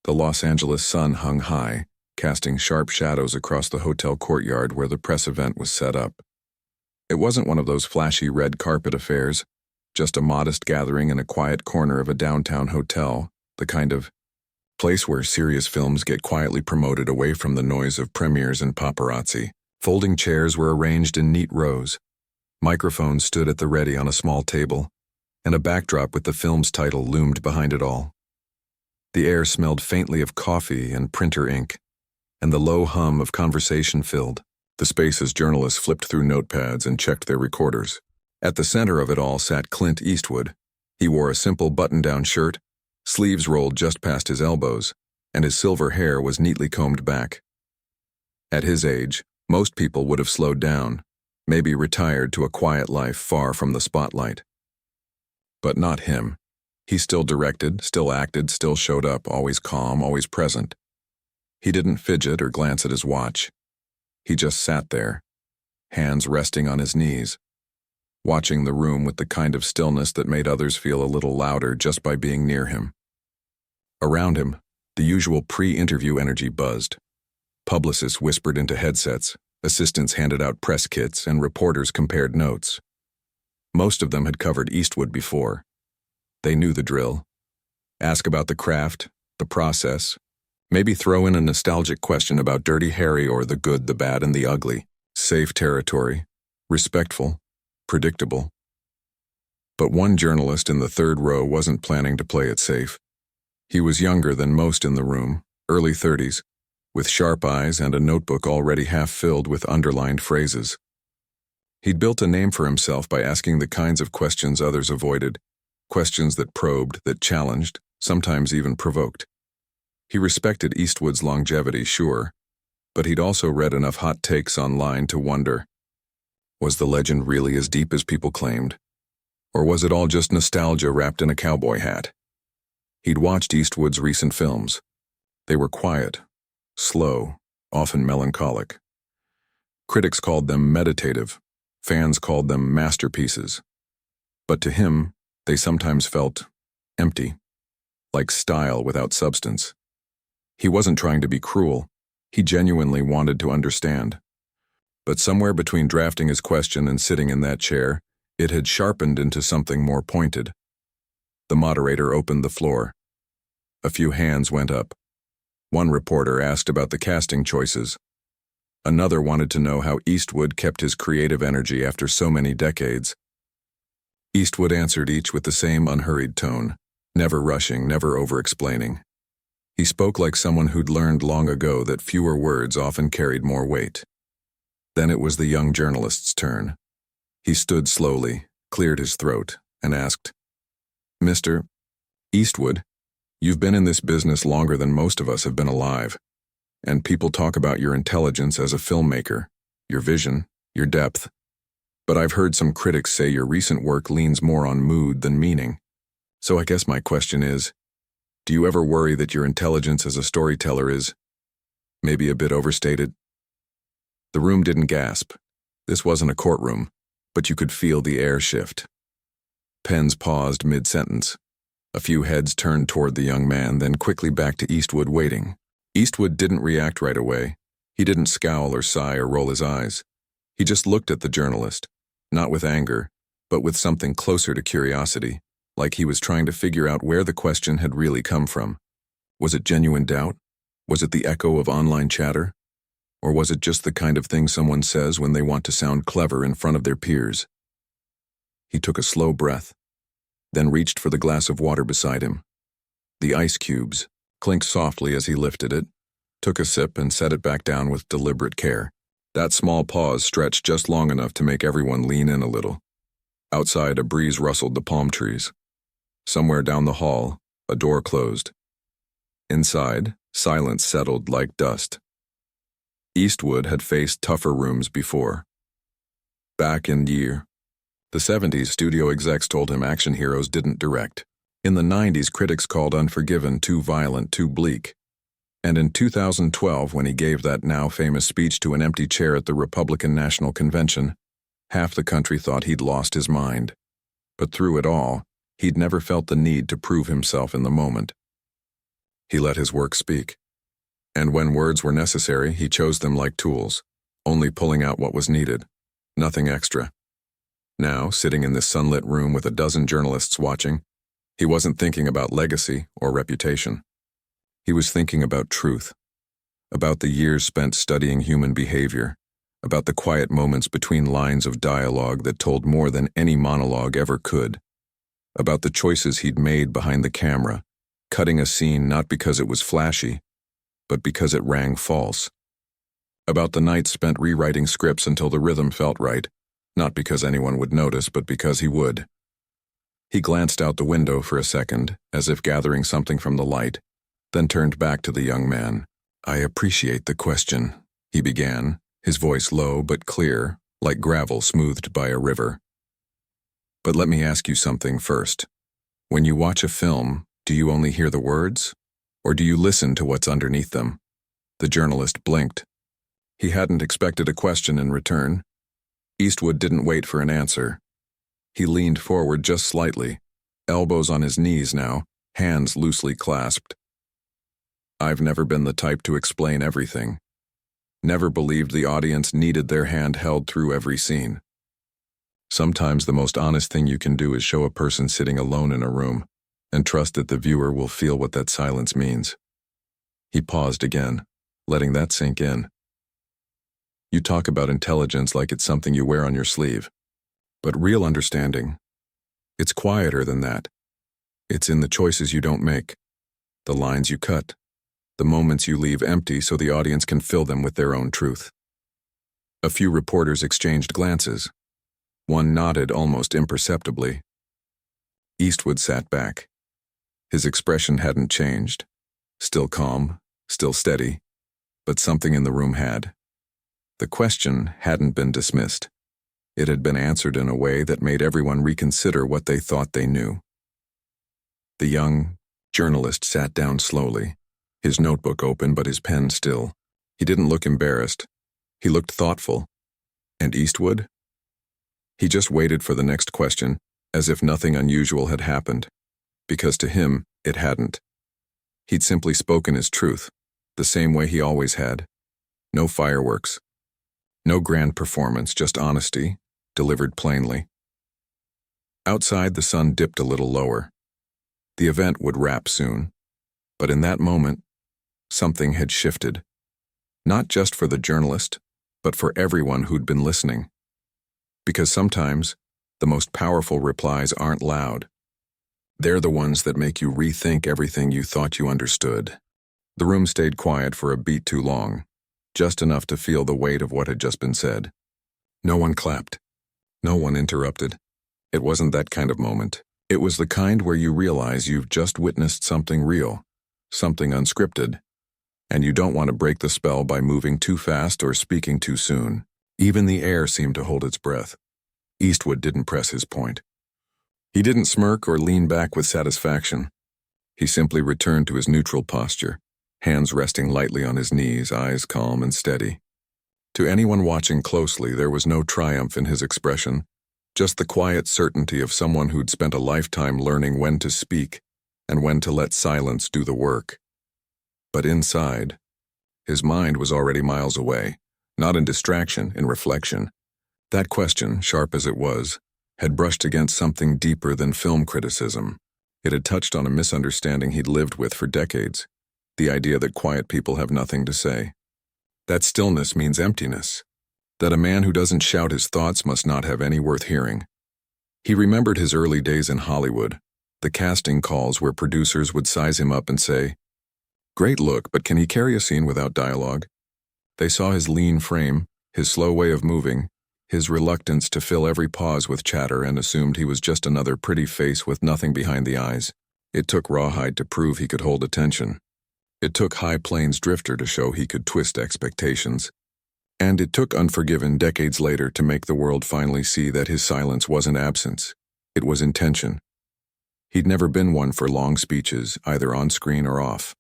The Los Angeles sun hung high, casting sharp shadows across the hotel courtyard where the press event was set up. It wasn't one of those flashy red carpet affairs, just a modest gathering in a quiet corner of a downtown hotel, the kind of place where serious films get quietly promoted away from the noise of premieres and paparazzi. Folding chairs were arranged in neat rows. Microphones stood at the ready on a small table, and a backdrop with the film's title loomed behind it all. The air smelled faintly of coffee and printer ink, and the low hum of conversation filled the space as journalists flipped through notepads and checked their recorders. At the center of it all sat Clint Eastwood. He wore a simple button-down shirt, sleeves rolled just past his elbows, and his silver hair was neatly combed back. At his age, most people would have slowed down, maybe retired to a quiet life far from the spotlight. But not him. He still directed, still acted, still showed up, always calm, always present. He didn't fidget or glance at his watch. He just sat there, hands resting on his knees, watching the room with the kind of stillness that made others feel a little louder just by being near him. Around him, the usual pre-interview energy buzzed. Publicists whispered into headsets, assistants handed out press kits, and reporters compared notes. Most of them had covered Eastwood before. They knew the drill. Ask about the craft, the process, maybe throw in a nostalgic question about Dirty Harry or the good, the bad, and the ugly. Safe territory, respectful, predictable. But one journalist in the third row wasn't planning to play it safe. He was younger than most in the room, early 30s, with sharp eyes and a notebook already half filled with underlined phrases. He'd built a name for himself by asking the kinds of questions others avoided, questions that probed, that challenged, sometimes even provoked. He respected Eastwood's longevity, sure, but he'd also read enough hot takes online to wonder, was the legend really as deep as people claimed? Or was it all just nostalgia wrapped in a cowboy hat? He'd watched Eastwood's recent films. They were quiet, slow, often melancholic. Critics called them meditative. Fans called them masterpieces. But to him, they sometimes felt empty, like style without substance. He wasn't trying to be cruel. He genuinely wanted to understand. But somewhere between drafting his question and sitting in that chair, it had sharpened into something more pointed. The moderator opened the floor. A few hands went up. One reporter asked about the casting choices. Another wanted to know how Eastwood kept his creative energy after so many decades. Eastwood answered each with the same unhurried tone, never rushing, never over-explaining. He spoke like someone who'd learned long ago that fewer words often carried more weight. Then it was the young journalist's turn. He stood slowly, cleared his throat, and asked, "Mr. Eastwood, you've been in this business longer than most of us have been alive, and people talk about your intelligence as a filmmaker, your vision, your depth. But I've heard some critics say your recent work leans more on mood than meaning. So I guess my question is, do you ever worry that your intelligence as a storyteller is maybe a bit overstated?" The room didn't gasp. This wasn't a courtroom, but you could feel the air shift. Pens paused mid-sentence. A few heads turned toward the young man, then quickly back to Eastwood waiting. Eastwood didn't react right away. He didn't scowl or sigh or roll his eyes. He just looked at the journalist, not with anger, but with something closer to curiosity, like he was trying to figure out where the question had really come from. Was it genuine doubt? Was it the echo of online chatter? Or was it just the kind of thing someone says when they want to sound clever in front of their peers? He took a slow breath, then reached for the glass of water beside him. The ice cubes clinked softly as he lifted it, took a sip and set it back down with deliberate care. That small pause stretched just long enough to make everyone lean in a little. Outside, a breeze rustled the palm trees. Somewhere down the hall, a door closed. Inside, silence settled like dust. Eastwood had faced tougher rooms before. Back in the 70s, studio execs told him action heroes didn't direct. In the 90s, critics called Unforgiven too violent, too bleak. And in 2012, when he gave that now famous speech to an empty chair at the Republican National Convention, half the country thought he'd lost his mind. But through it all, he'd never felt the need to prove himself in the moment. He let his work speak. And when words were necessary, he chose them like tools, only pulling out what was needed, nothing extra. Now, sitting in this sunlit room with a dozen journalists watching, he wasn't thinking about legacy or reputation. He was thinking about truth, about the years spent studying human behavior, about the quiet moments between lines of dialogue that told more than any monologue ever could, about the choices he'd made behind the camera, cutting a scene not because it was flashy, but because it rang false. About the nights spent rewriting scripts until the rhythm felt right, not because anyone would notice, but because he would. He glanced out the window for a second, as if gathering something from the light, then turned back to the young man. "I appreciate the question," he began, his voice low but clear, like gravel smoothed by a river. "But let me ask you something first. When you watch a film, do you only hear the words? Or do you listen to what's underneath them?" The journalist blinked. He hadn't expected a question in return. Eastwood didn't wait for an answer. He leaned forward just slightly, elbows on his knees now, hands loosely clasped. "I've never been the type to explain everything. Never believed the audience needed their hand held through every scene. Sometimes the most honest thing you can do is show a person sitting alone in a room and trust that the viewer will feel what that silence means." He paused again, letting that sink in. "You talk about intelligence like it's something you wear on your sleeve. But real understanding, it's quieter than that. It's in the choices you don't make, the lines you cut, the moments you leave empty so the audience can fill them with their own truth." A few reporters exchanged glances. One nodded almost imperceptibly. Eastwood sat back. His expression hadn't changed. Still calm, still steady, but something in the room had. The question hadn't been dismissed. It had been answered in a way that made everyone reconsider what they thought they knew. The young journalist sat down slowly, his notebook open but his pen still. He didn't look embarrassed. He looked thoughtful. And Eastwood? He just waited for the next question, as if nothing unusual had happened, because to him, it hadn't. He'd simply spoken his truth, the same way he always had. No fireworks. No grand performance, just honesty, delivered plainly. Outside, the sun dipped a little lower. The event would wrap soon, but in that moment, something had shifted. Not just for the journalist, but for everyone who'd been listening. Because sometimes, the most powerful replies aren't loud. They're the ones that make you rethink everything you thought you understood. The room stayed quiet for a beat too long, just enough to feel the weight of what had just been said. No one clapped. No one interrupted. It wasn't that kind of moment. It was the kind where you realize you've just witnessed something real, something unscripted, and you don't want to break the spell by moving too fast or speaking too soon. Even the air seemed to hold its breath. Eastwood didn't press his point. He didn't smirk or lean back with satisfaction. He simply returned to his neutral posture, hands resting lightly on his knees, eyes calm and steady. To anyone watching closely, there was no triumph in his expression, just the quiet certainty of someone who'd spent a lifetime learning when to speak and when to let silence do the work. But inside, his mind was already miles away, not in distraction, in reflection. That question, sharp as it was, had brushed against something deeper than film criticism. It had touched on a misunderstanding he'd lived with for decades, the idea that quiet people have nothing to say. That stillness means emptiness, that a man who doesn't shout his thoughts must not have any worth hearing. He remembered his early days in Hollywood, the casting calls where producers would size him up and say, "Great look, but can he carry a scene without dialogue?" They saw his lean frame, his slow way of moving, his reluctance to fill every pause with chatter, and assumed he was just another pretty face with nothing behind the eyes. It took Rawhide to prove he could hold attention. It took High Plains Drifter to show he could twist expectations. And it took Unforgiven decades later to make the world finally see that his silence wasn't absence. It was intention. He'd never been one for long speeches, either on screen or off.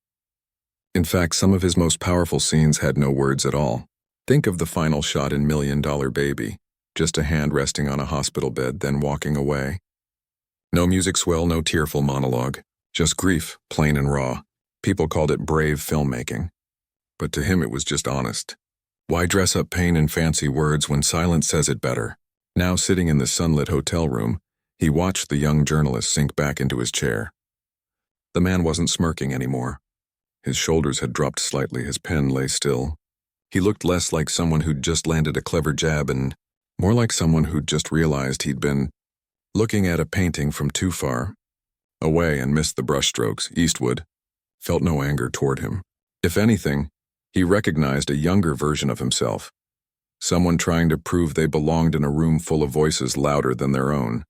In fact, some of his most powerful scenes had no words at all. Think of the final shot in $1 Million Baby, just a hand resting on a hospital bed, then walking away. No music swell, no tearful monologue, just grief, plain and raw. People called it brave filmmaking, but to him it was just honest. Why dress up pain in fancy words when silence says it better? Now sitting in the sunlit hotel room, he watched the young journalist sink back into his chair. The man wasn't smirking anymore. His shoulders had dropped slightly, his pen lay still. He looked less like someone who'd just landed a clever jab and more like someone who'd just realized he'd been looking at a painting from too far away and missed the brushstrokes. Eastwood felt no anger toward him. If anything, he recognized a younger version of himself, someone trying to prove they belonged in a room full of voices louder than their own.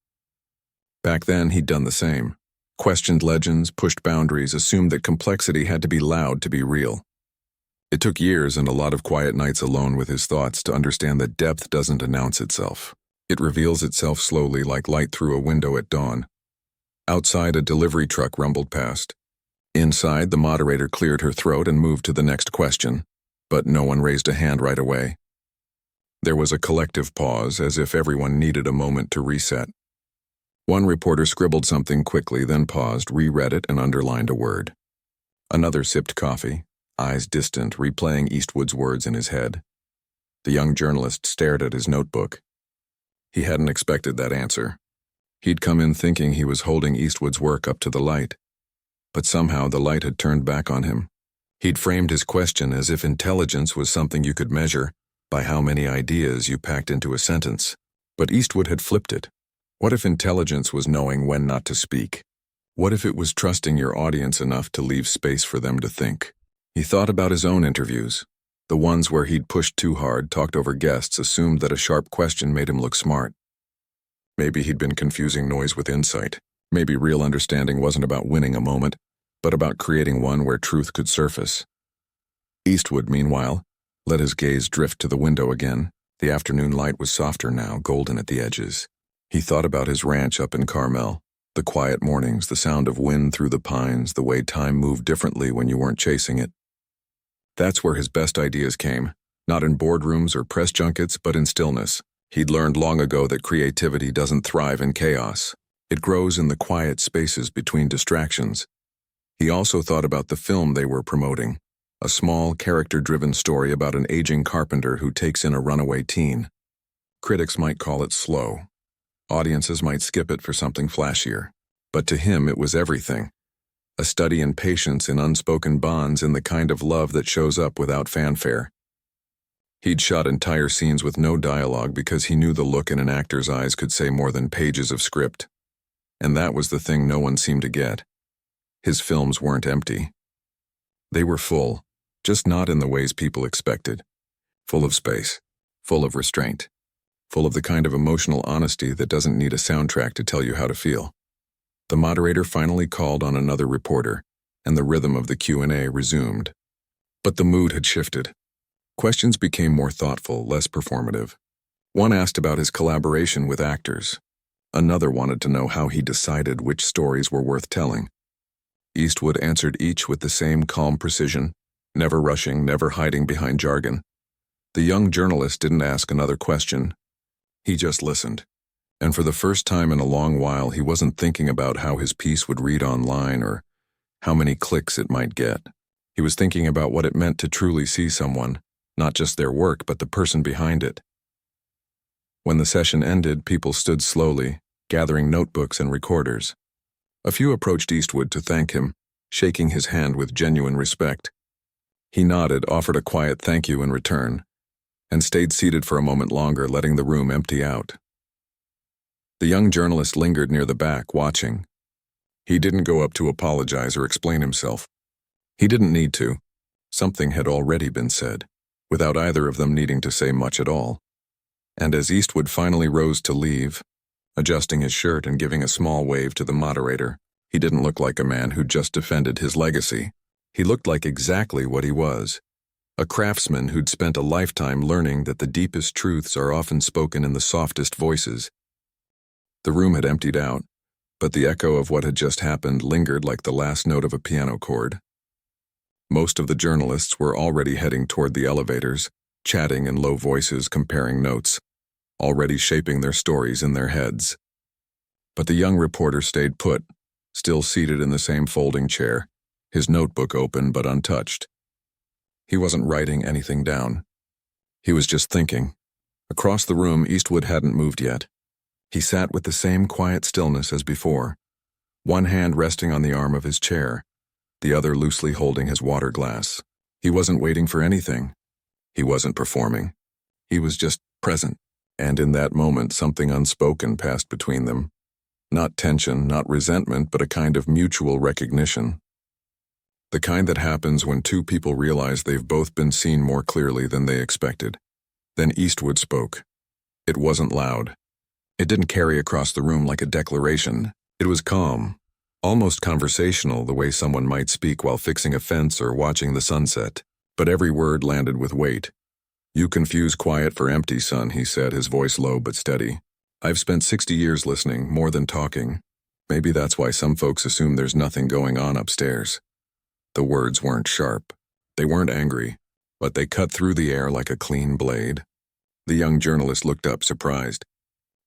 Back then, he'd done the same. Questioned legends, pushed boundaries, assumed that complexity had to be loud to be real. It took years and a lot of quiet nights alone with his thoughts to understand that depth doesn't announce itself. It reveals itself slowly like light through a window at dawn. Outside, a delivery truck rumbled past. Inside, the moderator cleared her throat and moved to the next question, but no one raised a hand right away. There was a collective pause, as if everyone needed a moment to reset. One reporter scribbled something quickly, then paused, reread it, and underlined a word. Another sipped coffee, eyes distant, replaying Eastwood's words in his head. The young journalist stared at his notebook. He hadn't expected that answer. He'd come in thinking he was holding Eastwood's work up to the light. But somehow the light had turned back on him. He'd framed his question as if intelligence was something you could measure by how many ideas you packed into a sentence. But Eastwood had flipped it. What if intelligence was knowing when not to speak? What if it was trusting your audience enough to leave space for them to think? He thought about his own interviews, the ones where he'd pushed too hard, talked over guests, assumed that a sharp question made him look smart. Maybe he'd been confusing noise with insight. Maybe real understanding wasn't about winning a moment, but about creating one where truth could surface. Eastwood, meanwhile, let his gaze drift to the window again. The afternoon light was softer now, golden at the edges. He thought about his ranch up in Carmel, the quiet mornings, the sound of wind through the pines, the way time moved differently when you weren't chasing it. That's where his best ideas came, not in boardrooms or press junkets, but in stillness. He'd learned long ago that creativity doesn't thrive in chaos. It grows in the quiet spaces between distractions. He also thought about the film they were promoting, a small, character-driven story about an aging carpenter who takes in a runaway teen. Critics might call it slow. Audiences might skip it for something flashier. But to him it was everything. A study in patience, in unspoken bonds, in the kind of love that shows up without fanfare. He'd shot entire scenes with no dialogue because he knew the look in an actor's eyes could say more than pages of script. And that was the thing no one seemed to get. His films weren't empty. They were full, just not in the ways people expected. Full of space, full of restraint, full of the kind of emotional honesty that doesn't need a soundtrack to tell you how to feel. The moderator finally called on another reporter, and the rhythm of the Q&A resumed. But the mood had shifted. Questions became more thoughtful, less performative. One asked about his collaboration with actors. Another wanted to know how he decided which stories were worth telling. Eastwood answered each with the same calm precision, never rushing, never hiding behind jargon. The young journalist didn't ask another question. He just listened. And for the first time in a long while, he wasn't thinking about how his piece would read online or how many clicks it might get. He was thinking about what it meant to truly see someone, not just their work, but the person behind it. When the session ended, people stood slowly, gathering notebooks and recorders. A few approached Eastwood to thank him, shaking his hand with genuine respect. He nodded, offered a quiet thank you in return, and stayed seated for a moment longer, letting the room empty out. The young journalist lingered near the back, watching. He didn't go up to apologize or explain himself. He didn't need to. Something had already been said, without either of them needing to say much at all. And as Eastwood finally rose to leave, adjusting his shirt and giving a small wave to the moderator, he didn't look like a man who'd just defended his legacy. He looked like exactly what he was, a craftsman who'd spent a lifetime learning that the deepest truths are often spoken in the softest voices. The room had emptied out, but the echo of what had just happened lingered like the last note of a piano chord. Most of the journalists were already heading toward the elevators, chatting in low voices, comparing notes, already shaping their stories in their heads. But the young reporter stayed put, still seated in the same folding chair, his notebook open but untouched. He wasn't writing anything down. He was just thinking. Across the room, Eastwood hadn't moved yet. He sat with the same quiet stillness as before, one hand resting on the arm of his chair, the other loosely holding his water glass. He wasn't waiting for anything. He wasn't performing. He was just present. And in that moment, something unspoken passed between them. Not tension, not resentment, but a kind of mutual recognition. The kind that happens when two people realize they've both been seen more clearly than they expected. Then Eastwood spoke. It wasn't loud. It didn't carry across the room like a declaration. It was calm, almost conversational, the way someone might speak while fixing a fence or watching the sunset. But every word landed with weight. "You confuse quiet for empty, son," he said, his voice low but steady. "I've spent 60 years listening, more than talking. Maybe that's why some folks assume there's nothing going on upstairs." The words weren't sharp. They weren't angry, but they cut through the air like a clean blade. The young journalist looked up, surprised.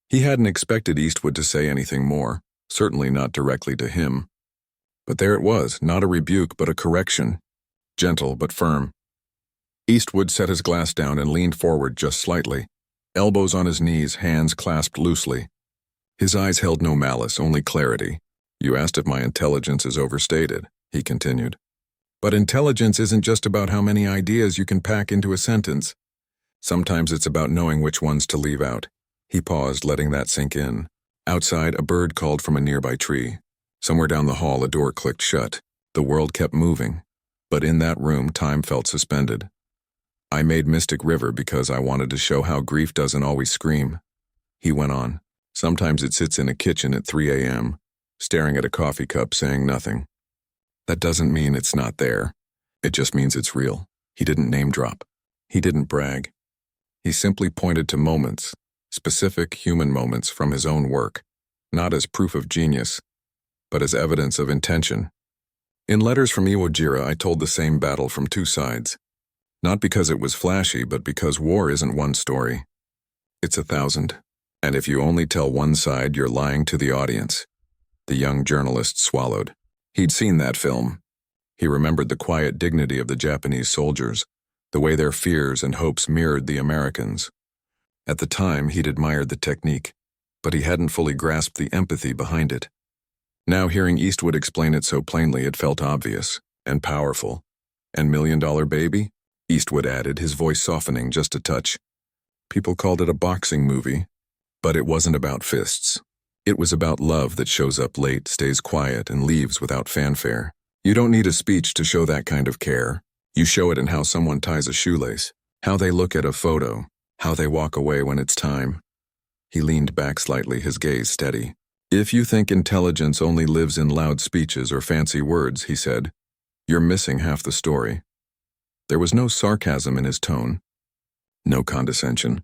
He hadn't expected Eastwood to say anything more, certainly not directly to him. But there it was, not a rebuke but a correction, gentle but firm. Eastwood set his glass down and leaned forward just slightly, elbows on his knees, hands clasped loosely. His eyes held no malice, only clarity. "You asked if my intelligence is overstated," he continued. "But intelligence isn't just about how many ideas you can pack into a sentence. Sometimes it's about knowing which ones to leave out." He paused, letting that sink in. Outside, a bird called from a nearby tree. Somewhere down the hall, a door clicked shut. The world kept moving, but in that room, time felt suspended. "I made Mystic River because I wanted to show how grief doesn't always scream," he went on. "Sometimes it sits in a kitchen at 3 a.m., staring at a coffee cup, saying nothing. That doesn't mean it's not there. It just means it's real." He didn't name drop. He didn't brag. He simply pointed to moments, specific human moments from his own work, not as proof of genius, but as evidence of intention. "In Letters from Iwo Jira, I told the same battle from two sides. Not because it was flashy, but because war isn't one story. It's 1,000. And if you only tell one side, you're lying to the audience." The young journalist swallowed. He'd seen that film. He remembered the quiet dignity of the Japanese soldiers, the way their fears and hopes mirrored the Americans. At the time, he'd admired the technique, but he hadn't fully grasped the empathy behind it. Now, hearing Eastwood explain it so plainly, it felt obvious and powerful. "And $1 Million Baby?" Eastwood added, his voice softening just a touch. "People called it a boxing movie, but it wasn't about fists. It was about love that shows up late, stays quiet, and leaves without fanfare. You don't need a speech to show that kind of care. You show it in how someone ties a shoelace, how they look at a photo, how they walk away when it's time." He leaned back slightly, his gaze steady. "If you think intelligence only lives in loud speeches or fancy words," he said, "you're missing half the story." There was no sarcasm in his tone, no condescension,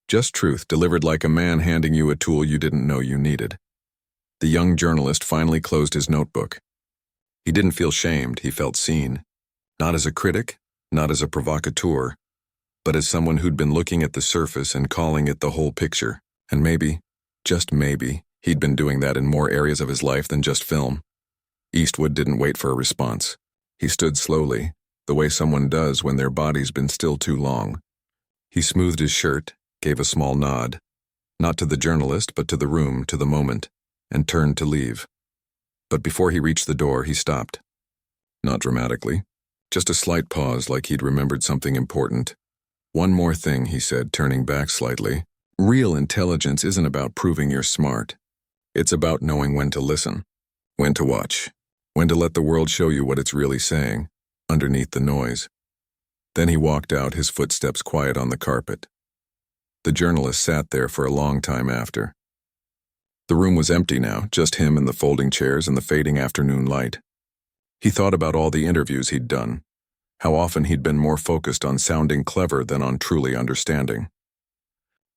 just truth delivered like a man handing you a tool you didn't know you needed. The young journalist finally closed his notebook. He didn't feel shamed, he felt seen. Not as a critic, not as a provocateur, but as someone who'd been looking at the surface and calling it the whole picture. And maybe, just maybe, he'd been doing that in more areas of his life than just film. Eastwood didn't wait for a response. He stood slowly, the way someone does when their body's been still too long. He smoothed his shirt, gave a small nod, not to the journalist but to the room, to the moment, and turned to leave. But before he reached the door, he stopped. Not dramatically, just a slight pause like he'd remembered something important. "One more thing," he said, turning back slightly. "Real intelligence isn't about proving you're smart. It's about knowing when to listen, when to watch, when to let the world show you what it's really saying, underneath the noise." Then he walked out, his footsteps quiet on the carpet. The journalist sat there for a long time after. The room was empty now, just him and the folding chairs and the fading afternoon light. He thought about all the interviews he'd done, how often he'd been more focused on sounding clever than on truly understanding.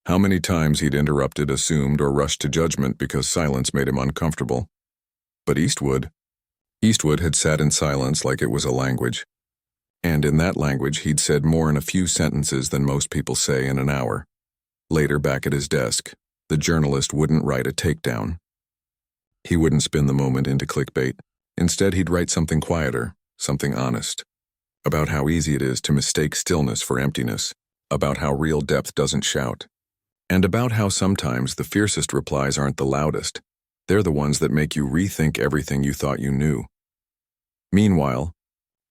How many times he'd interrupted, assumed, or rushed to judgment because silence made him uncomfortable. But Eastwood had sat in silence like it was a language. And in that language, he'd said more in a few sentences than most people say in an hour. Later, back at his desk, the journalist wouldn't write a takedown. He wouldn't spin the moment into clickbait. Instead, he'd write something quieter, something honest, about how easy it is to mistake stillness for emptiness, about how real depth doesn't shout, and about how sometimes the fiercest replies aren't the loudest. They're the ones that make you rethink everything you thought you knew. Meanwhile,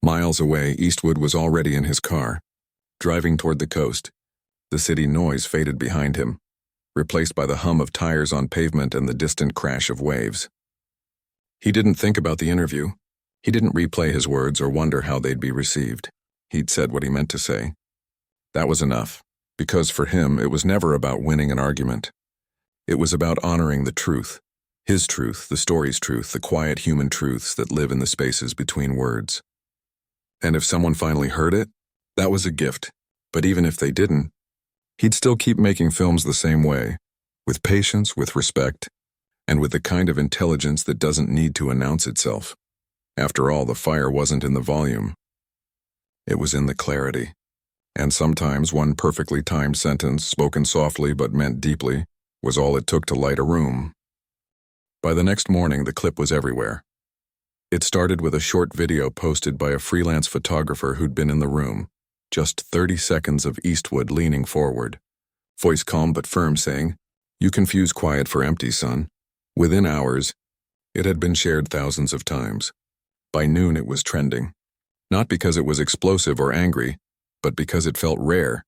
miles away, Eastwood was already in his car, driving toward the coast. The city noise faded behind him, replaced by the hum of tires on pavement and the distant crash of waves. He didn't think about the interview. He didn't replay his words or wonder how they'd be received. He'd said what he meant to say. That was enough, because for him it was never about winning an argument. It was about honoring the truth. His truth, the story's truth, the quiet human truths that live in the spaces between words. And if someone finally heard it, that was a gift. But even if they didn't, he'd still keep making films the same way, with patience, with respect, and with the kind of intelligence that doesn't need to announce itself. After all, the fire wasn't in the volume. It was in the clarity. And sometimes one perfectly timed sentence, spoken softly but meant deeply, was all it took to light a room. By the next morning, the clip was everywhere. It started with a short video posted by a freelance photographer who'd been in the room. Just 30 seconds of Eastwood leaning forward, voice calm but firm, saying, "You confuse quiet for empty, son." Within hours, it had been shared thousands of times. By noon, it was trending. Not because it was explosive or angry, but because it felt rare,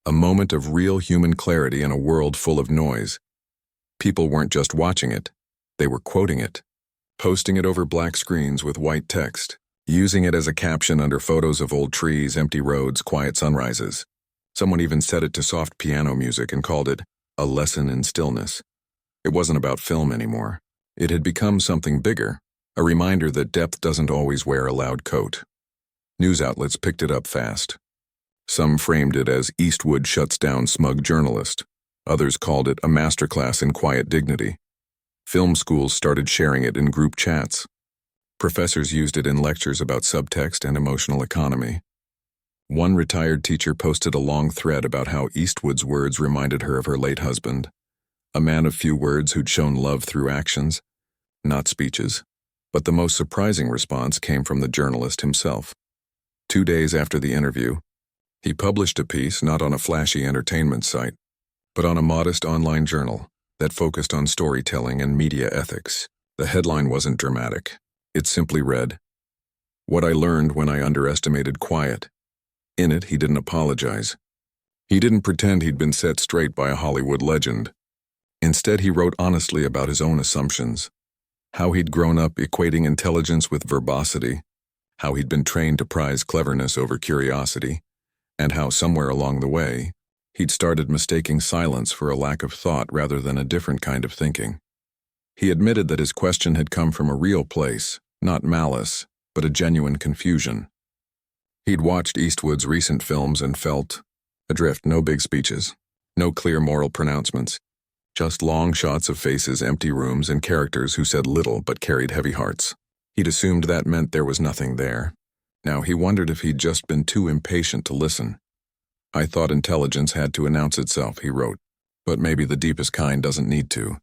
a moment of real human clarity in a world full of noise. People weren't just watching it, they were quoting it, posting it over black screens with white text, using it as a caption under photos of old trees, empty roads, quiet sunrises. Someone even set it to soft piano music and called it a lesson in stillness. It wasn't about film anymore. It had become something bigger, a reminder that depth doesn't always wear a loud coat. News outlets picked it up fast. Some framed it as Eastwood shuts down smug journalist. Others called it a masterclass in quiet dignity. Film schools started sharing it in group chats. Professors used it in lectures about subtext and emotional economy. One retired teacher posted a long thread about how Eastwood's words reminded her of her late husband, a man of few words who'd shown love through actions, not speeches. But the most surprising response came from the journalist himself. 2 days after the interview, he published a piece not on a flashy entertainment site, but on a modest online journal that focused on storytelling and media ethics. The headline wasn't dramatic. It simply read, "What I learned when I underestimated quiet." In it, he didn't apologize. He didn't pretend he'd been set straight by a Hollywood legend. Instead, he wrote honestly about his own assumptions, how he'd grown up equating intelligence with verbosity, how he'd been trained to prize cleverness over curiosity, and how somewhere along the way, he'd started mistaking silence for a lack of thought rather than a different kind of thinking. He admitted that his question had come from a real place, not malice, but a genuine confusion. He'd watched Eastwood's recent films and felt adrift, no big speeches, no clear moral pronouncements, just long shots of faces, empty rooms, and characters who said little but carried heavy hearts. He'd assumed that meant there was nothing there. Now he wondered if he'd just been too impatient to listen. "I thought intelligence had to announce itself," he wrote, "but maybe the deepest kind doesn't need to.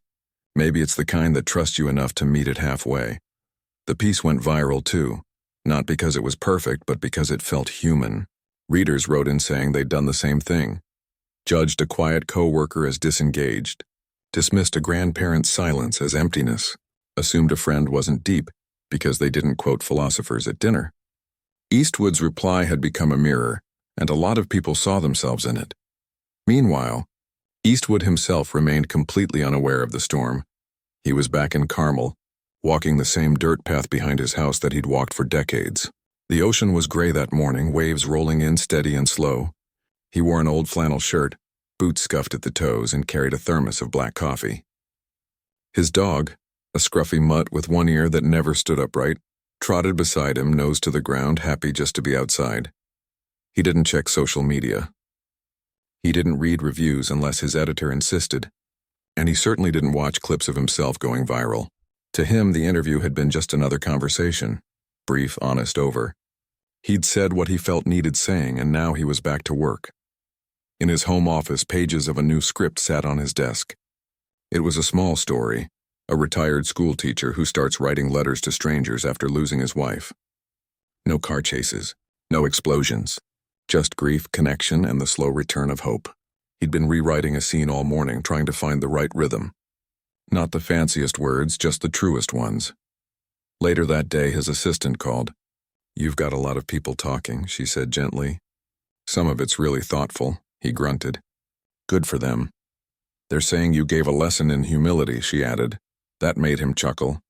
Maybe it's the kind that trusts you enough to meet it halfway." The piece went viral too, not because it was perfect, but because it felt human. Readers wrote in saying they'd done the same thing, judged a quiet coworker as disengaged, dismissed a grandparent's silence as emptiness, assumed a friend wasn't deep because they didn't quote philosophers at dinner. Eastwood's reply had become a mirror, and a lot of people saw themselves in it. Meanwhile, Eastwood himself remained completely unaware of the storm. He was back in Carmel, walking the same dirt path behind his house that he'd walked for decades. The ocean was gray that morning, waves rolling in steady and slow. He wore an old flannel shirt, boots scuffed at the toes, and carried a thermos of black coffee. His dog, a scruffy mutt with one ear that never stood upright, trotted beside him, nose to the ground, happy just to be outside. He didn't check social media. He didn't read reviews unless his editor insisted, and he certainly didn't watch clips of himself going viral. To him, the interview had been just another conversation, brief, honest, over. He'd said what he felt needed saying, and now he was back to work. In his home office, pages of a new script sat on his desk. It was a small story, a retired school teacher who starts writing letters to strangers after losing his wife. No car chases. No explosions. Just grief, connection, and the slow return of hope. He'd been rewriting a scene all morning, trying to find the right rhythm. Not the fanciest words, just the truest ones. Later that day, his assistant called. "You've got a lot of people talking," she said gently. "Some of it's really thoughtful," he grunted. "Good for them." "They're saying you gave a lesson in humility," she added. That made him chuckle.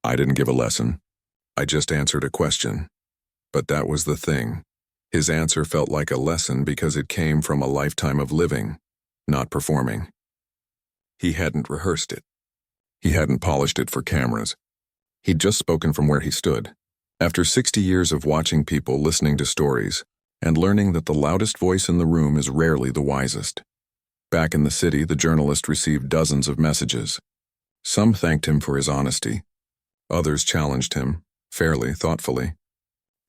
"I didn't give a lesson. I just answered a question." But that was the thing. His answer felt like a lesson because it came from a lifetime of living, not performing. He hadn't rehearsed it. He hadn't polished it for cameras. He'd just spoken from where he stood. After 60 years of watching people, listening to stories, and learning that the loudest voice in the room is rarely the wisest. Back in the city, the journalist received dozens of messages. Some thanked him for his honesty. Others challenged him, fairly, thoughtfully.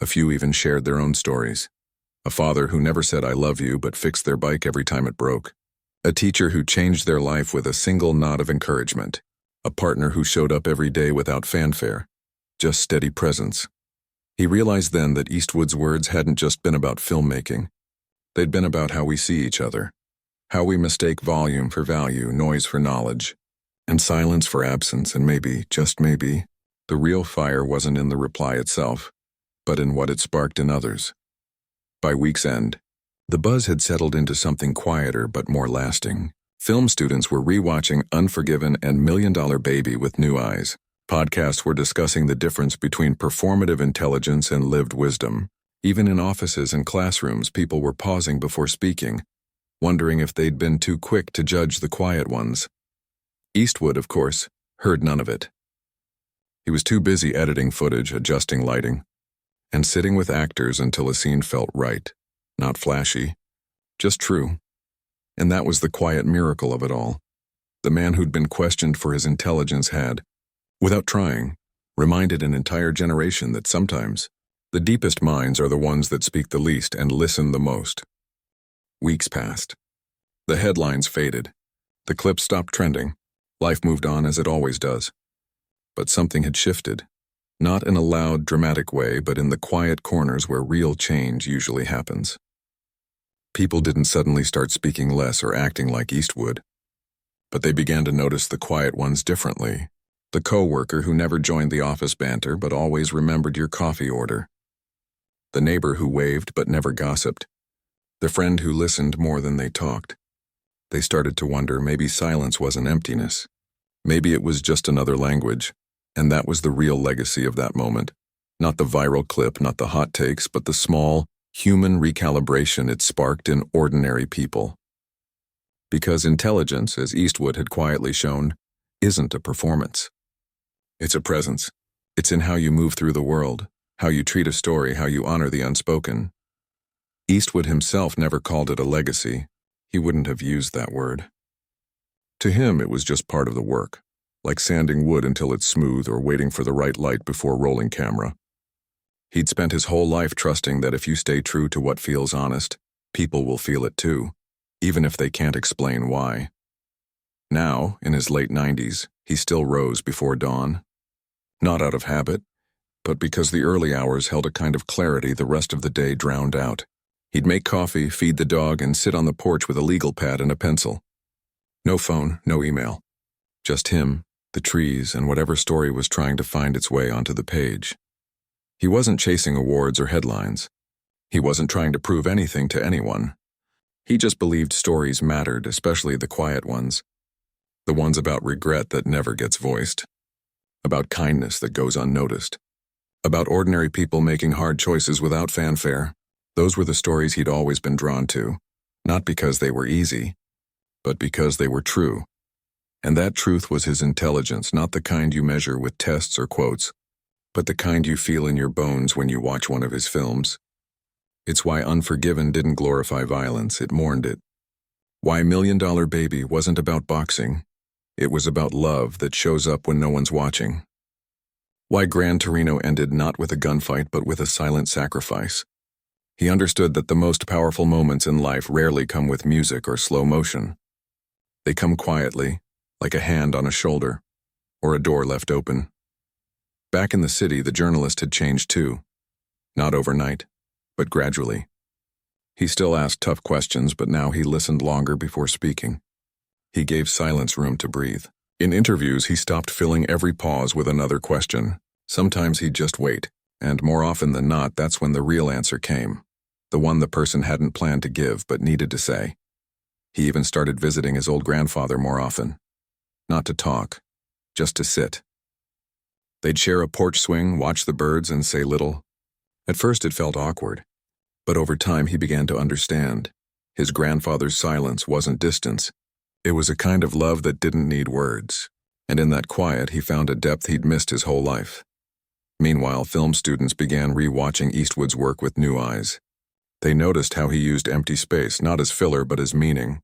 A few even shared their own stories. A father who never said "I love you" but fixed their bike every time it broke. A teacher who changed their life with a single nod of encouragement. A partner who showed up every day without fanfare. Just steady presence. He realized then that Eastwood's words hadn't just been about filmmaking. They'd been about how we see each other. How we mistake volume for value, noise for knowledge, and silence for absence, and maybe, just maybe, the real fire wasn't in the reply itself, but in what it sparked in others. By week's end, the buzz had settled into something quieter but more lasting. Film students were rewatching Unforgiven and $1 Million Baby with new eyes. Podcasts were discussing the difference between performative intelligence and lived wisdom. Even in offices and classrooms, people were pausing before speaking, wondering if they'd been too quick to judge the quiet ones. Eastwood, of course, heard none of it. He was too busy editing footage, adjusting lighting, and sitting with actors until a scene felt right. Not flashy, just true. And that was the quiet miracle of it all. The man who'd been questioned for his intelligence had, without trying, reminded an entire generation that sometimes the deepest minds are the ones that speak the least and listen the most. Weeks passed. The headlines faded. The clips stopped trending. Life moved on as it always does. But something had shifted. Not in a loud, dramatic way, but in the quiet corners where real change usually happens. People didn't suddenly start speaking less or acting like Eastwood. But they began to notice the quiet ones differently. The coworker who never joined the office banter but always remembered your coffee order. The neighbor who waved but never gossiped. The friend who listened more than they talked. They started to wonder maybe silence wasn't emptiness. Maybe it was just another language. And that was the real legacy of that moment. Not the viral clip, not the hot takes, but the small, human recalibration it sparked in ordinary people. Because intelligence, as Eastwood had quietly shown, isn't a performance. It's a presence. It's in how you move through the world, how you treat a story, how you honor the unspoken. Eastwood himself never called it a legacy. He wouldn't have used that word. To him, it was just part of the work. Like sanding wood until it's smooth or waiting for the right light before rolling camera. He'd spent his whole life trusting that if you stay true to what feels honest, people will feel it too, even if they can't explain why. Now, in his late 90s, he still rose before dawn. Not out of habit, but because the early hours held a kind of clarity the rest of the day drowned out. He'd make coffee, feed the dog, and sit on the porch with a legal pad and a pencil. No phone, no email. Just him, the trees, and whatever story was trying to find its way onto the page. He wasn't chasing awards or headlines. He wasn't trying to prove anything to anyone. He just believed stories mattered, especially the quiet ones. The ones about regret that never gets voiced. About kindness that goes unnoticed. About ordinary people making hard choices without fanfare. Those were the stories he'd always been drawn to, not because they were easy, but because they were true. And that truth was his intelligence, not the kind you measure with tests or quotes, but the kind you feel in your bones when you watch one of his films. It's why Unforgiven didn't glorify violence, it mourned it. Why $1 Million Baby wasn't about boxing, it was about love that shows up when no one's watching. Why Gran Torino ended not with a gunfight but with a silent sacrifice. He understood that the most powerful moments in life rarely come with music or slow motion. They come quietly, like a hand on a shoulder, or a door left open. Back in the city, the journalist had changed too. Not overnight, but gradually. He still asked tough questions, but now he listened longer before speaking. He gave silence room to breathe. In interviews, he stopped filling every pause with another question. Sometimes he'd just wait, and more often than not, that's when the real answer came. The one the person hadn't planned to give but needed to say. He even started visiting his old grandfather more often. Not to talk, just to sit. They'd share a porch swing, watch the birds, and say little. At first it felt awkward, but over time he began to understand. His grandfather's silence wasn't distance. It was a kind of love that didn't need words, and in that quiet he found a depth he'd missed his whole life. Meanwhile, film students began re-watching Eastwood's work with new eyes. They noticed how he used empty space not as filler but as meaning,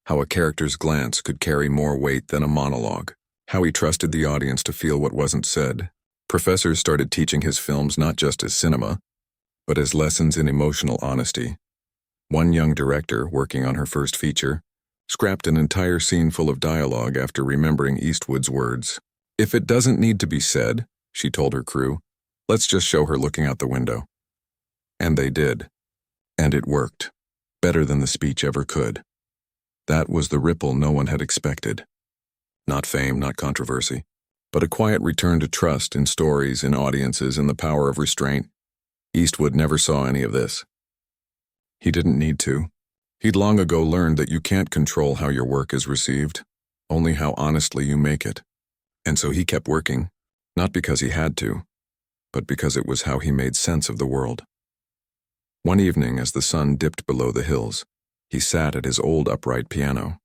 how a character's glance could carry more weight than a monologue, how he trusted the audience to feel what wasn't said. Professors started teaching his films not just as cinema, but as lessons in emotional honesty. One young director, working on her first feature, scrapped an entire scene full of dialogue after remembering Eastwood's words. "If it doesn't need to be said," she told her crew, "let's just show her looking out the window." And they did. And it worked. Better than the speech ever could. That was the ripple no one had expected. Not fame, not controversy, but a quiet return to trust in stories, in audiences, in the power of restraint. Eastwood never saw any of this. He didn't need to. He'd long ago learned that you can't control how your work is received, only how honestly you make it. And so he kept working, not because he had to, but because it was how he made sense of the world. One evening, as the sun dipped below the hills, he sat at his old upright piano.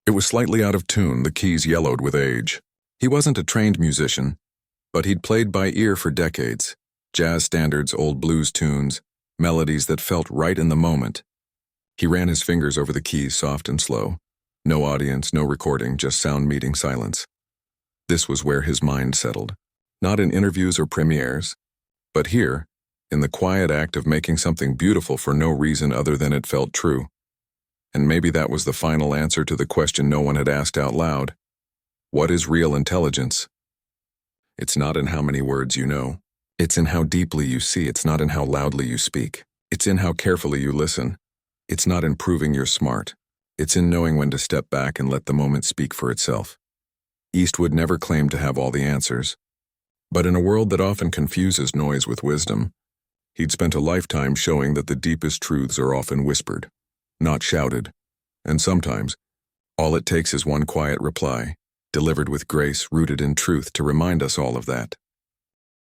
It was slightly out of tune, the keys yellowed with age. He wasn't a trained musician, but he'd played by ear for decades. Jazz standards, old blues tunes, melodies that felt right in the moment. He ran his fingers over the keys, soft and slow. No audience, no recording, just sound meeting silence. This was where his mind settled. Not in interviews or premieres, but here, in the quiet act of making something beautiful for no reason other than it felt true. And maybe that was the final answer to the question no one had asked out loud. What is real intelligence? It's not in how many words you know. It's in how deeply you see. It's not in how loudly you speak. It's in how carefully you listen. It's not in proving you're smart. It's in knowing when to step back and let the moment speak for itself. Eastwood never claimed to have all the answers. But in a world that often confuses noise with wisdom, he'd spent a lifetime showing that the deepest truths are often whispered, not shouted. And sometimes, all it takes is one quiet reply, delivered with grace, rooted in truth, to remind us all of that.